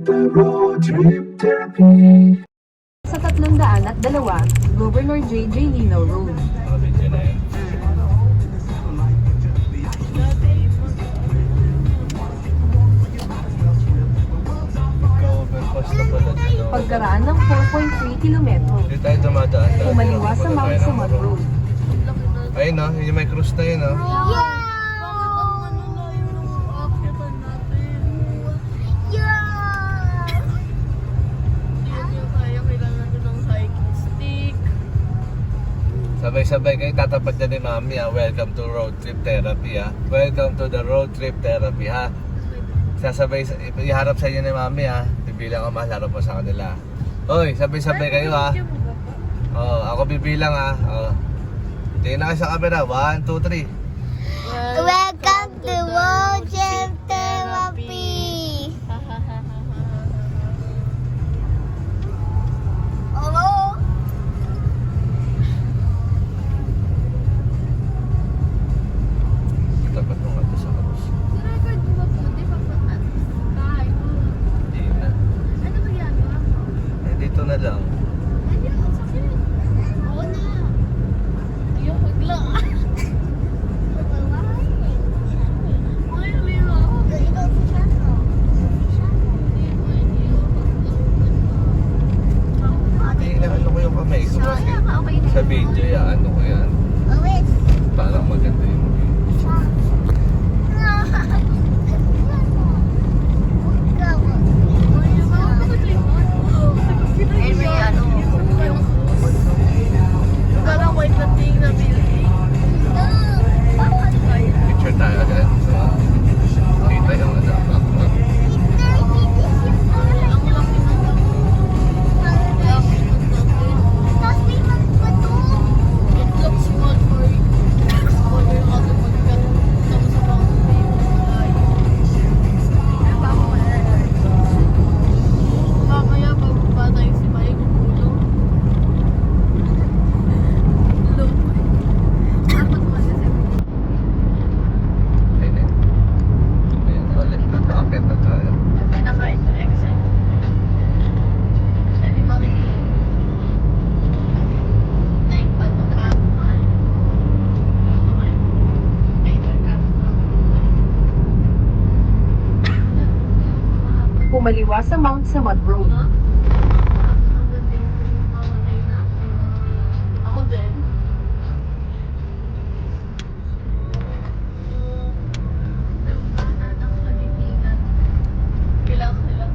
The Road Trip Therapy. Sa 302, Governor J.J. Lino Road. Video na yan. Ika-overpass na pala dito. Pagkaraan ng 4.3 kilometro. Hindi tayo dumadaan. Kumaliwa sa Mount Samat Road. Ayun no, yung may cruise na yun no. Sabay-sabay kayo tatapat na ni Mami ha. Welcome to Road Trip Therapy ha. Welcome to the Road Trip Therapy ha. Sasabay, iharap sa inyo ni Mami ha. Bibilang ako mahalaro po sa kanila. Hoy, sabay-sabay kayo ha. Oh, ako bibilang ha. Oh. Tingin na kayo sa camera. 1, 2, 3. Welcome to Road Trip Therapy. Oh, Tapat mo nga to sa cruise. record mo ba po? Di ba po? Kahit Hindi na. ano ba yan? Eh, dito na lang. Ayun, sakit. Oo na. Yung hagla. Ay, lilo. Ikaw si Shano. Hindi na ano ko yung kamay ko kasi Okay na. sa video ya ano ko yan. Oh, wait. Parang maganda yung video. Picture tayo agad. So, kita yung ano. Mamaya magpapatay si Mike Ulo. Dapat masasip. Ayun eh. Ayun, ulit. Nakakit na tayo. Pinakain sa exit. Sabi mo rin. Kumaliwa sa Mount Samat Road. Ako din. Kailangan.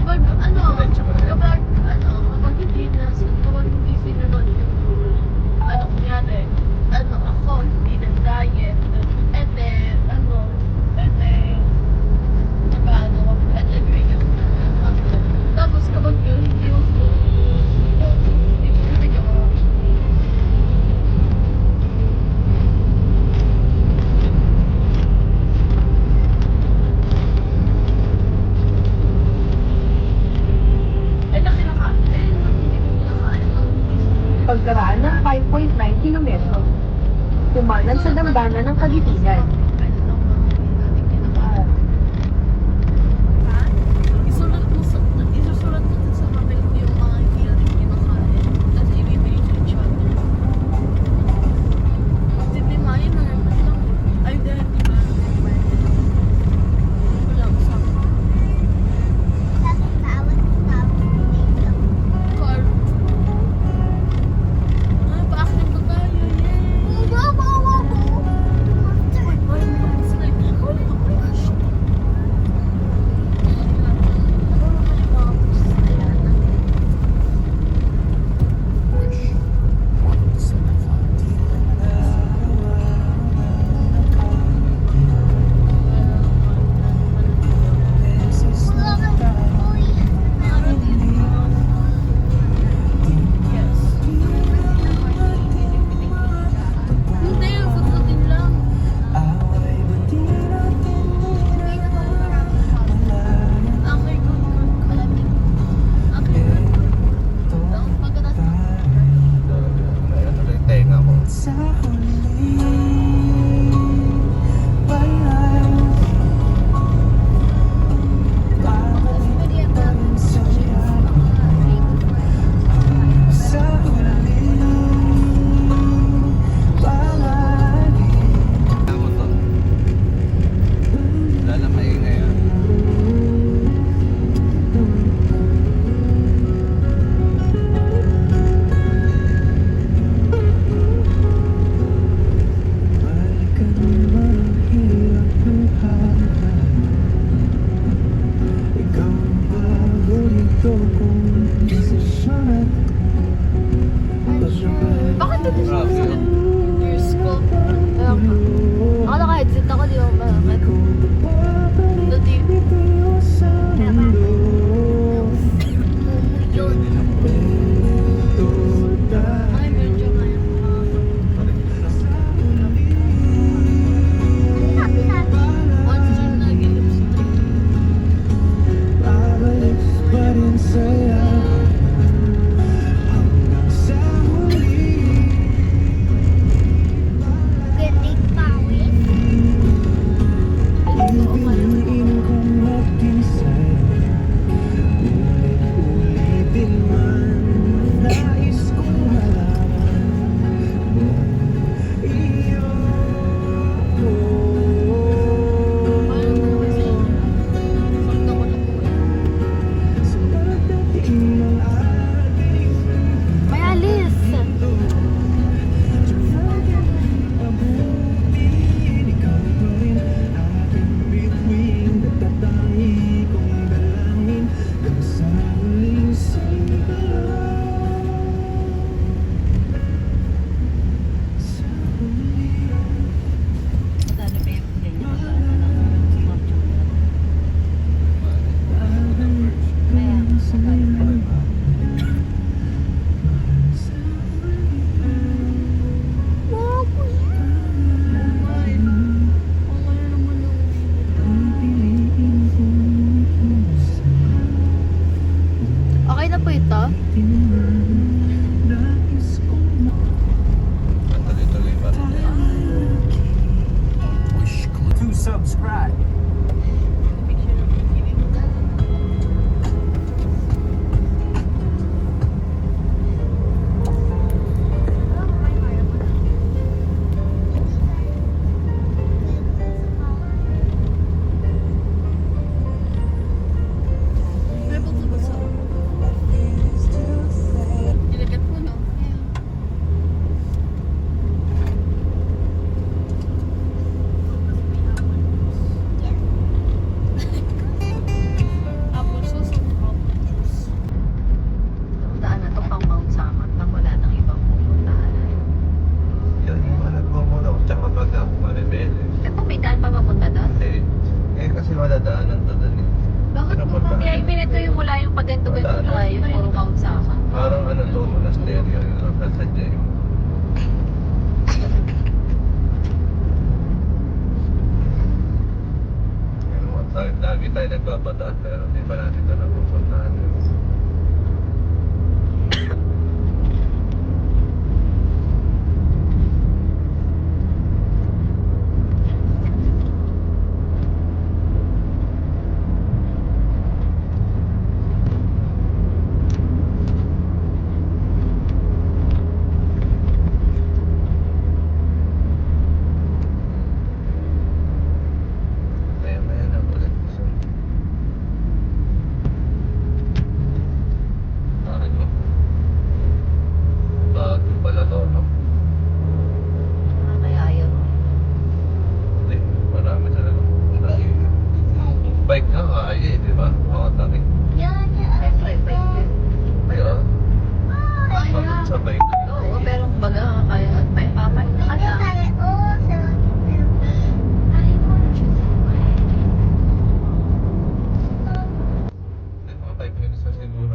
Kapag ano, kapag hindi sinunod yung rule, ano kunyari, ako, hindi nag-diet, and then, tapos kapag yun, hindi mo bigyan mo. Laki na ka. Hindi mo kinakain. Pagkaraan ng 5.9 kilometro. Kumanan sa dambana ng Kagitinan. Isusulat mo sa papel yung mga hindi natin kinakain. Tapos ibibigay ko yung shot. Titimayin na naman lang. Ay, dahil di ba? Wala ko sa car. Ay, pa-active na tayo. Yay! subscribe. Picture ng Pilipinas. Rebel to basa. Dinagat mo, no? Apple sauce or apple juice? Ang daan na to pang Mount Samat na wala nang ibang pupuntahan. Yan yung mga nagmumula ko tsaka pag ako maribele. Eh, kung may daan pa mapunta doon? Kasi wala daanan to doon eh. Bakit Ano mo ba? kaya iminito yung mula yung pagganto-ganto na yung puro Mount Samat? Parang ano to, monasteryo yung nakasadya yung lagi tayo nagpapadaan pero hindi pa natin ito napupuntahan. Maya-maya na ulit. So, bakit mo? Bago pala to, no? Kaya yun. Hindi, marami talaga pupuntahan. Bike na kaya eh, di ba? Mga tarik. Siyempre, bike yun. Kaya, bakit sa bike? Oo, pero baga kaya at may papat na ka na. Hindi, mga 5 minutes na siguro.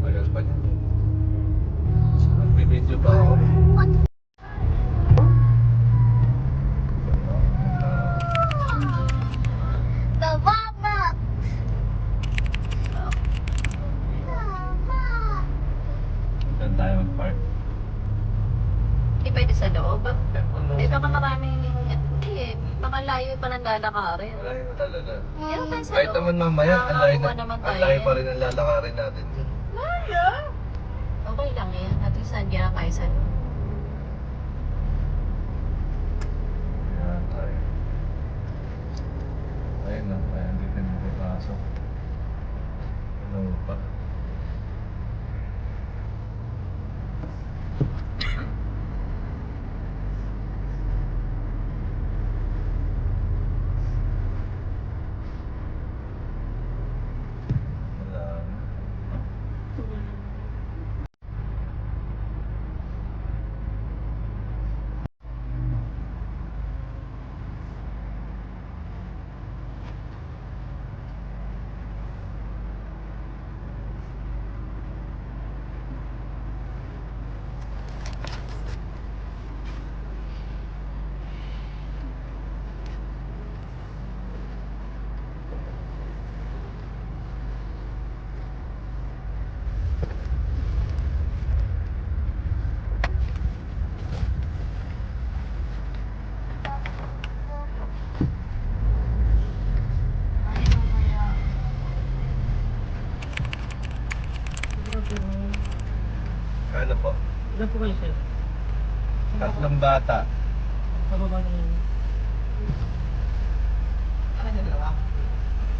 Magal pa niya. Magbibideo pa ako. Saan tayo mag-park? Hindi pwede sa loob. Eh, baka maraming, hindi eh, baka layo pa ng lalakarin. Malayo na talaga. Pero tayo sa Kahit loob. naman mamaya, Nakakakuha naman tayo. ang layo pa rin ang lalakarin natin. Okay lang yan. At least nandiyan na tayo sa loob. Ayan tayo. Ayun na, kaya hindi tayo magpapasok. Ano pa? Wala na. Ano po? Ilan po kayo, sir? Tatlong bata. Pababa na yun.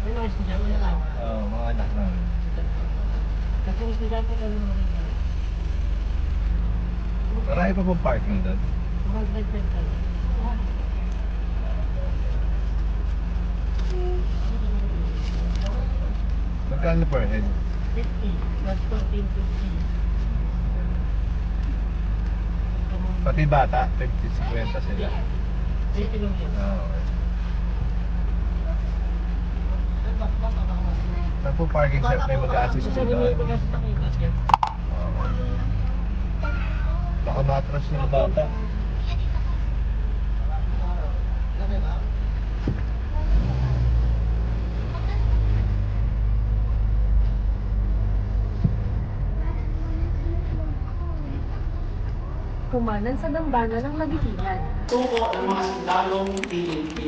May mga estudyante na lang. Oo, mga anak namin. Tatlong estudyante na lang naman kayo. Marami pa pong parking doon. 210 tayo. Magkano per head? 50 plus 1450. Pati bata, 50-50 sila. 20 lang yan. Ah, okay. Saan po parking sir? May mag-assist po Sir, may doon. pag-assist ako yung cashier. Okay. Baka matras yung bata. Kumanan sa dambana ng Nagitilan. Tungo ang mas lalong PNP.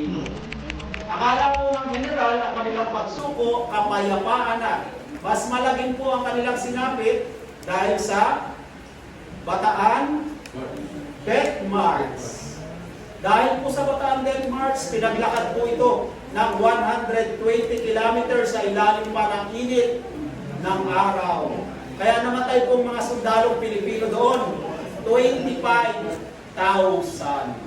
Akala po ng general ang kanilang pagsuko, kapayapaan na. Mas malaging po ang kanilang sinapit dahil sa Bataan Death March. Dahil po sa Bataan Death March, pinaglakad po ito ng 120 kilometers sa ilalim pa ng init ng araw. Kaya namatay po mga sundalong Pilipino doon, 25,000.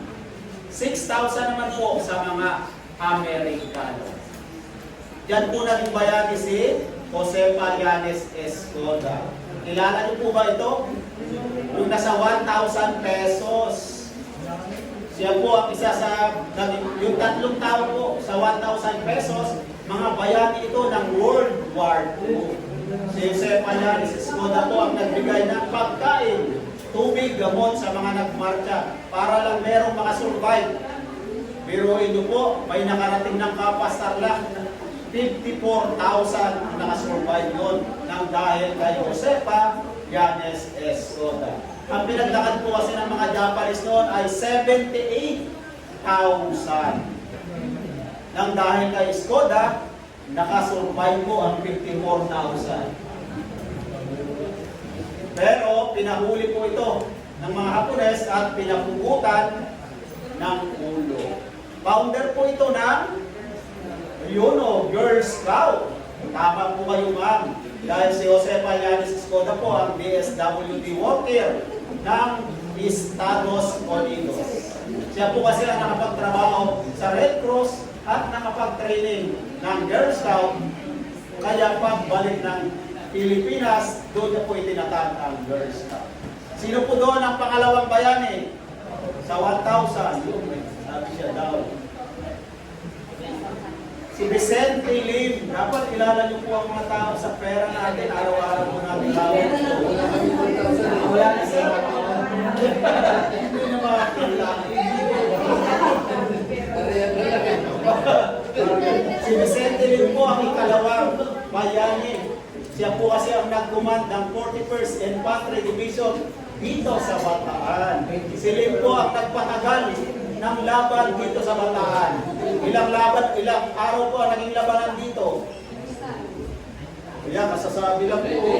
6,000 naman po sa mga Amerikano. Diyan po naging bayani si Jose Pallanes Escoda. Kilala niyo po ba ito? Yung nasa 1,000 pesos. Siya po ang isa sa, yung 3 tao po sa 1,000 pesos, mga bayani ito ng World War II. Si Jose Pallanes Escoda po ang nagbigay ng pagkain, tubig, gamot sa mga nagmarcha para lang merong makasurvive. Biruin niyo po, may nakarating ng Kapas Tarlac, 54,000 ang nakasurvive yun nang dahil kay Jose Pallanes Escoda. Ang pinaglakad po kasi ng mga Japanese noon ay 78,000. Nang dahil kay Escoda, nakasurvive po ang 54,000. Pero pinahuli po ito ng mga Hapones at pinapugutan ng ulo. Founder po ito ng Girl Scout. Tama po kayo, ma'am. Dahil si Jose Pallanes Escoda po ang DSWD worker ng Estados Unidos. Siya po kasi ang nakapagtrabaho sa Red Cross at nakapag-training ng Girl Scout. Kaya pagbalik ng Pilipinas, doon niya po itinatag ang Girl Scout. Sino po doon ang pangalawang bayani? Sa 1,000, sabi siya daw. Si Vicente Lim, dapat kilala niyo po ang mga tao sa pera natin, araw-araw po natin tawag. Wala na siya. Hindi na makakilala. Si Vicente Lim po ang ikalawang bayani. Siya po kasi ang nag-command ng 41st Infantry Division dito sa Bataan. Si Lim po ang nagpatagal ng laban dito sa Bataan. Ilang araw po ang naging labanan dito. Kaya masasabi lang po,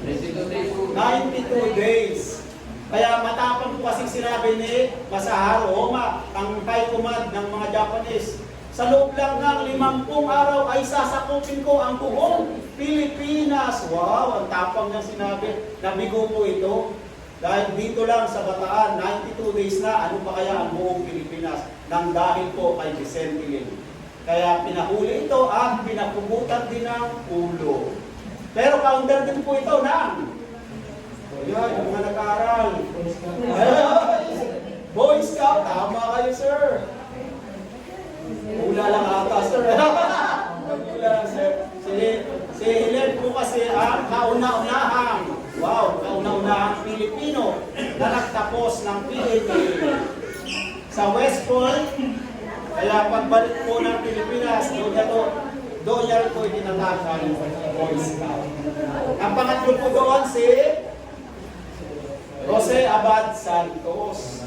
92 days. Kaya matapang po kasing sinabi ni Masaharu Homa, ang high command ng mga Japanese, sa loob lang ng 50 araw ay sasakupin ko ang buong Pilipinas. Wow, ang tapang niyang sinabi. Nabigo po ito. Dahil dito lang sa Bataan, 92 days na, ano pa kaya ang buong Pilipinas? Nang dahil po kay Vicente Lim. Kaya pinahuli ito at pinapugutan din ng ulo. Pero founder din po ito ng yan, yung mga nag-aaral. Boy Scout, tama kayo, sir. Ula lang ata, sir. Ula lang, sir. Si Helen po kasi ang kauna-unahang, kauna-unahang Pilipino na nagtapos ng PhD sa West Point. Kaya pagbalik po ng Pilipinas, doon niya po itinatag ang Boy Scout. Ang pangatlo po doon si Jose Abad Santos.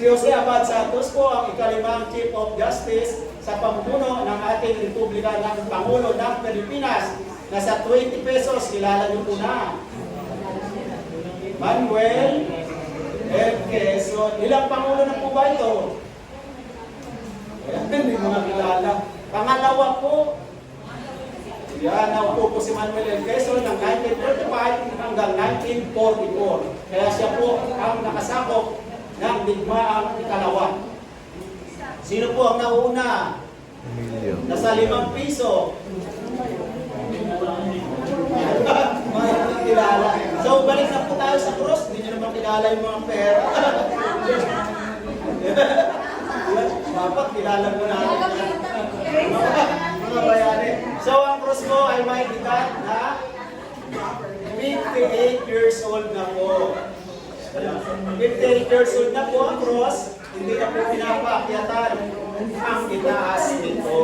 Si Jose Abad Santos po ang ikalimang Chief of Justice sa pamumuno ng ating Republika ng Pangulo ng Pilipinas na sa 20 pesos, kilala niyo po na. Manuel M. Quezon. Ilang Pangulo na po ba ito? Hindi mga kilala. Pangalawa po, yan, naupo po si Manuel M. Quezon ng 1935 hanggang 1944. Kaya siya po ang nakasakop ng digmaang ikalawa. Sino po ang nauna? Nasa 5 piso. May kilala. So, balik na po tayo sa cross. Hindi nyo naman kilala yung mga pera. Dapat kilala mo natin yan. Mga bayani. So, ang cross mo ay may edad na 58 years old na po. 58 years old na po ang cross. Hindi na po pinapaakyatan ang itaas nito.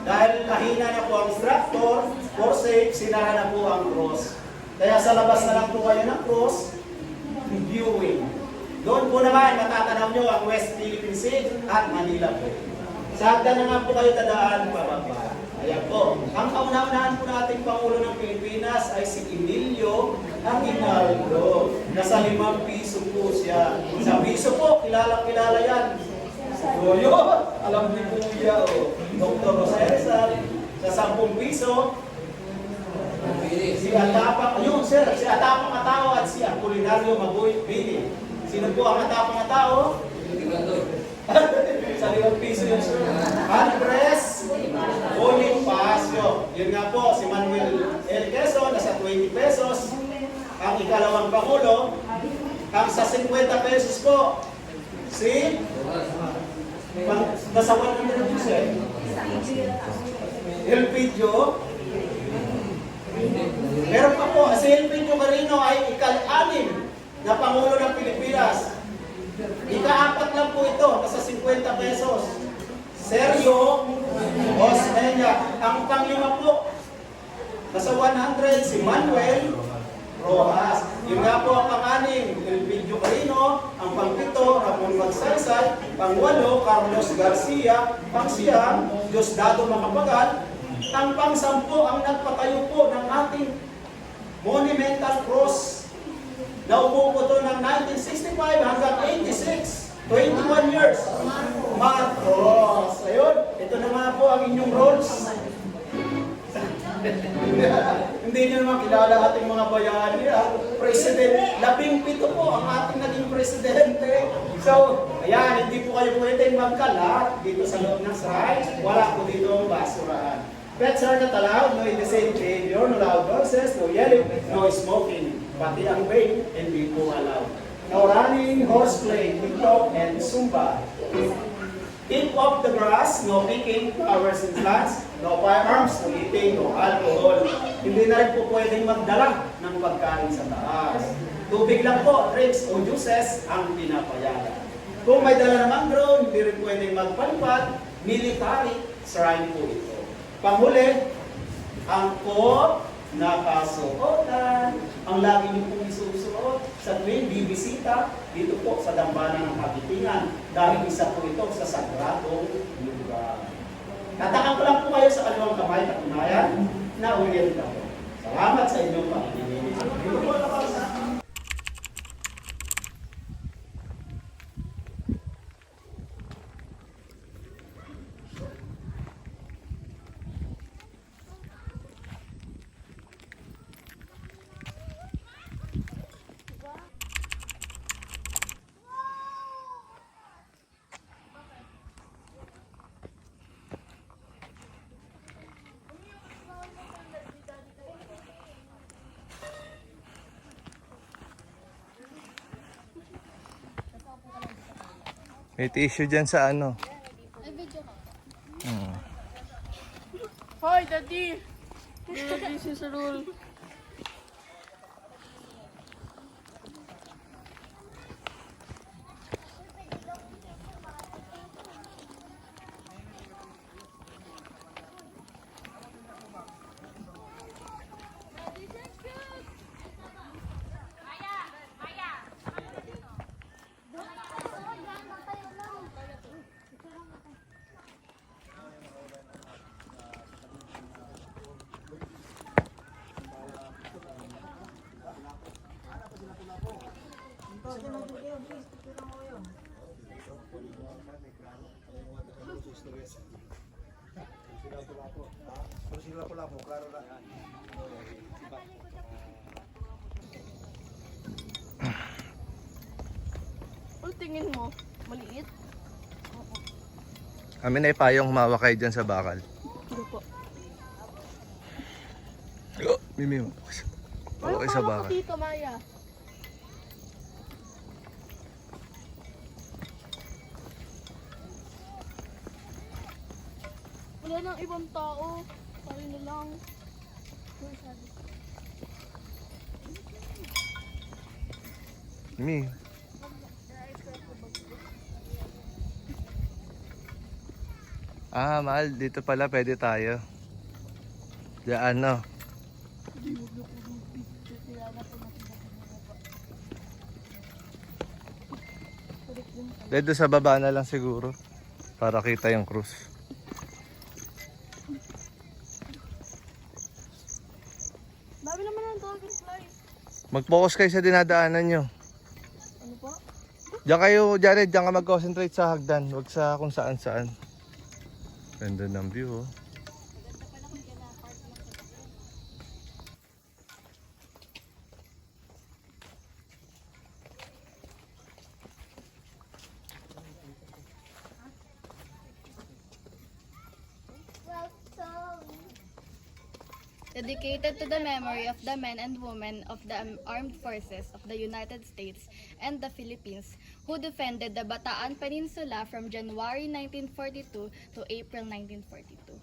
Dahil mahina na po ang instructor, for safe, sinara na po ang cross. Kaya sa labas na lang po kayo ng cross, viewing. Doon po naman matatanaw nyo ang West Philippine Sea at Manila po. Sa hagdan na nga po kayo tadaan pababa. Ayan po. Ang kauna-unahan po nating Pangulo ng Pilipinas ay si Emilio Aguinaldo. Nasa 5 piso po siya. Sa piso po, kilala yan. So yun, alam ni Kuya, Dr. Rosales, sa 10 piso, si Atapang, ayun sir, si Atapang Atao at si Apolinario Magoy Bini. Sino po ang Atapang Atao? Sa 5 piso yun sir. Andres Bonifacio. Yun nga po, si Manuel L. Quezon, nasa 20 pesos. Ang ikalawang Pangulo, ang sa 50 pesos po, si nasa 100 na po siya. Elpidio. Meron pa po, si Elpidio Carino ay ika-6 na Pangulo ng Pilipinas. Ika-4 lang po ito, nasa 50 pesos. Sergio Osmeña. Ang pang-5 po, nasa 100, si Manuel Rojas. Yun nga po ang pang-6, Elpidio Carino. Ang pang-7, Ramon Magsaysay. Pang-8, Carlos Garcia. Pang-9, Diosdado Macapagal. Ang pang-10, ang nagpatayo po ng ating monumental cross na umupo to ng 1965 hanggang 86. 21 years. Matros. Ayun, ito na nga po ang inyong roles. Hindi nyo naman kilala ating mga bayani. President, 17 po ang ating naging presidente. So, ayan, hindi po kayo pwedeng magkalat dito sa loob ng shrine. Wala po dito ang basurahan. Pets are not allowed, no indecent behavior, no loud noises, no yelling, no smoking. Pati ang vape, hindi po allowed. No running, horseplay, TikTok, and Zumba. Eat off the grass, no picking, flowers and plants, no firearms, no eating, no alcohol. Hindi na rin po pwedeng magdala ng pagkain sa taas. Tubig lang po, drinks o juices ang pinapayagan. Kung may dala namang drone, hindi rin pwedeng magpalipad, military shrine po ito. Panghuli, ang coat na kasuotan, ang lagi niyo pong isusuot sa tuwing bibisita dito po sa Dambana ng Kapitingan dahil isa po ito sa sagradong lugar. Tatakang ko lang po kayo sa kanilang kamay katunayan na ulit ako. Salamat sa inyong pakikinig. May tissue dyan sa ano. Hoy, Daddy! Daddy, si Sarul. Ano tingin mo? Maliit? Amin ay payong humawak kayo dyan sa bakal. Hindi po. Mimi mo. Ano Okay sa pa bakal. dito, Maya? Wala nang ibang tao. Pari na lang. Mimi. Mahal. Dito pala pwede tayo. Diyan, no? Dahil doon sa baba na lang siguro. Para kita yung cruise. Dami naman ang dragonfly. Mag-focus kayo sa dinadaanan nyo. Ano po? Diyan kayo, Jared, diyan ka mag-concentrate sa hagdan. Huwag sa kung saan saan. Ganda ng view, oh. Dedicated to the memory of the men and women of the armed forces of the United States and the Philippines who defended the Bataan Peninsula from January 1942 to April 1942.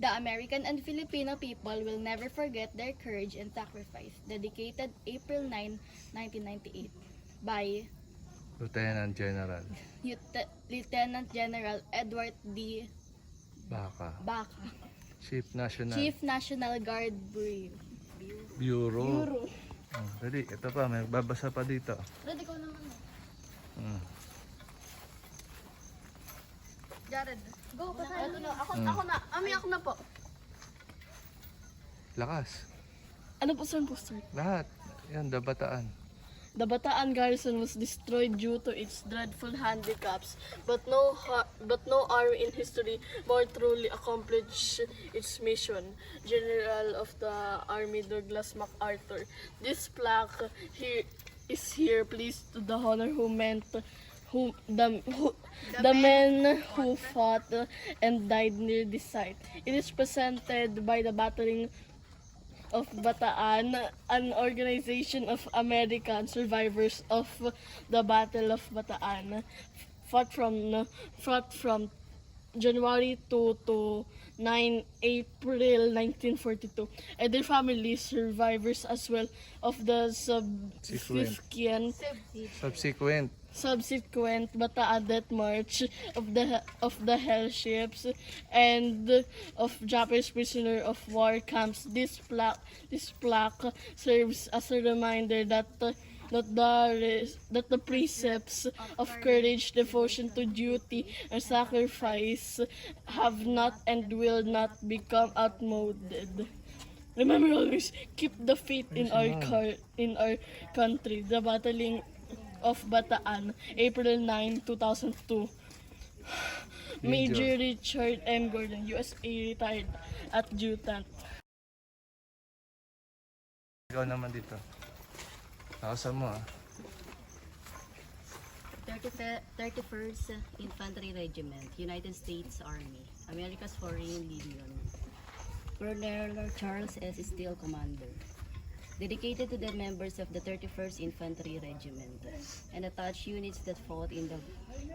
The American and Filipino people will never forget their courage and sacrifice. Dedicated April 9, 1998 by Lieutenant General Lieutenant General Edward D. Baka. Baca, Chief National Chief National Guard Bureau. Oh, dali, ito pa, may babasa pa dito. Ready ko naman. Hmm. Jared, go pa tayo. Ito na, ako na. Ako na po. Lakas. Ano po sir poster? Lahat. Yan, Bataan. The Bataan garrison was destroyed due to its dreadful handicaps, but no army in history more truly accomplished its mission. General of the Army Douglas MacArthur. This plaque is here pleased to the honor the men who fought and died near this site. It is presented by the Battalion of Bataan, an organization of American survivors of the Battle of Bataan, fought from January 2 to 9 April 1942, and their families, survivors as well of the subsequent Bataan Death March of the Hell ships and of Japanese prisoner of war camps. This plaque serves as a reminder that the precepts of courage, devotion to duty, and sacrifice have not and will not become outmoded. Remember always, keep the faith in our country. The Battalion of Bataan, April 9, 2002. Major Richard M. Gordon, USA, retired adjutant. Ikaw naman dito. Nakasan mo, ah. 31st Infantry Regiment, United States Army, America's Foreign Legion. Colonel Charles S. Steele, Commander. Dedicated to the members of the 31st Infantry Regiment and attached units that fought in the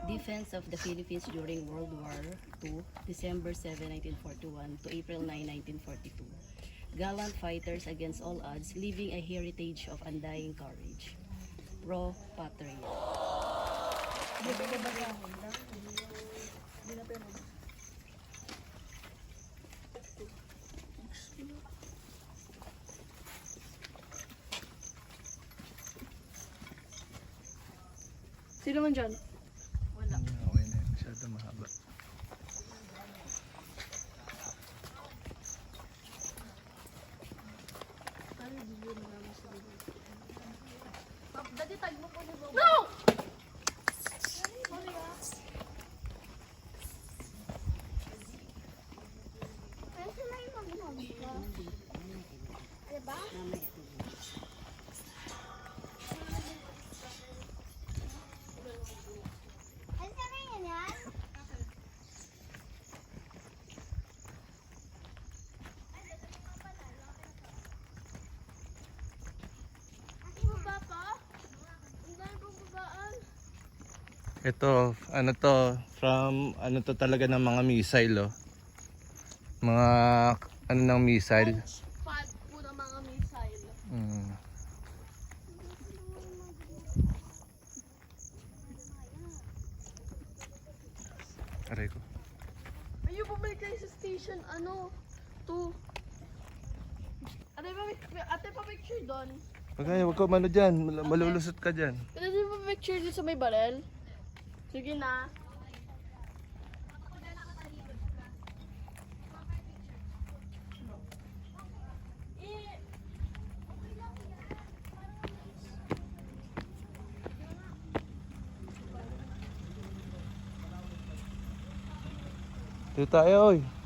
defense of the Philippines during World War II, December 7, 1941 to April 9, 1942. Gallant fighters against all odds, leaving a heritage of undying courage. Pro Patria. Sino man dyan? Okay na yun. Masyado mahaba. Ito, ano to, from, ano to talaga ng mga missile, oh. Mga, ano ng missile. Pad po ng mga missile. Aray ko. Ayun, bumalik kayo sa station, 2. Ate pa picture doon. Huwag ka mano dyan, malulusot ka dyan. Pwede pa picture doon sa may barel? Sige na. Dito tayo, oy.